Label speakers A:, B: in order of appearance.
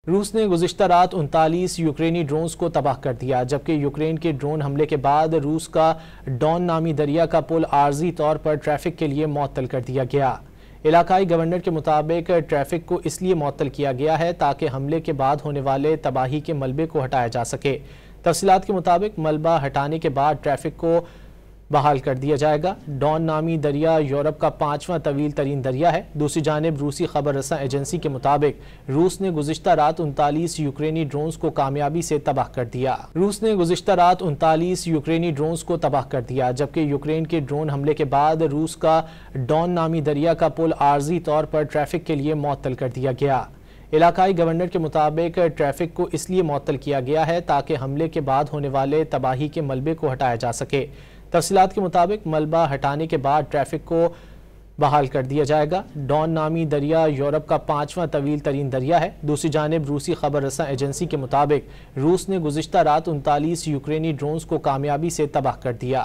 A: روس نے گزشتہ رات 39 یوکرینی ڈرونز کو تباہ کر دیا، جبکہ یوکرین کے ڈرون حملے کے بعد روس کا ڈون نامی دریا کا پل عارضی طور پر ٹریفک کے لیے معطل کر دیا گیا۔ علاقائی گورنر کے مطابق ٹریفک کو اس لیے معطل کیا گیا ہے تاکہ حملے کے بعد ہونے والے تباہی کے ملبے کو ہٹایا جا سکے۔ تفصیلات کے مطابق ملبہ ہٹانے کے بعد ٹریفک کو بحال کر دیا جائے گا۔ ڈون نامی دریا یورپ کا 5واں طویل ترین دریا ہے۔ دوسری جانب روسی خبر رساں ایجنسی کے مطابق روس نے گزشتہ رات 39 یوکرینی ڈرونز کو کامیابی سے تباہ کر دیا۔ جبکہ یوکرین کے ڈرون حملے کے بعد روس کا ڈون نامی دریا کا پل عارضی طور پر ٹریفک کے لیے معطل کر دیا گیا۔ علاقائی گورنر کے مطابق ٹریفک کو اس لیے معطل کیا گیا ہے تاکہ حملے کے بعد ہونے والے تباہی کے ملبے کو ہٹایا جا سکے۔ تفصیلات کے مطابق ملبہ ہٹانے کے بعد ٹریفک کو بحال کر دیا جائے گا۔ ڈون نامی دریا یورپ کا 5واں طویل ترین دریا ہے۔ دوسری جانب روسی خبر رساں ایجنسی کے مطابق روس نے گزشتہ رات 39 یوکرینی ڈرونز کو کامیابی سے تباہ کر دیا۔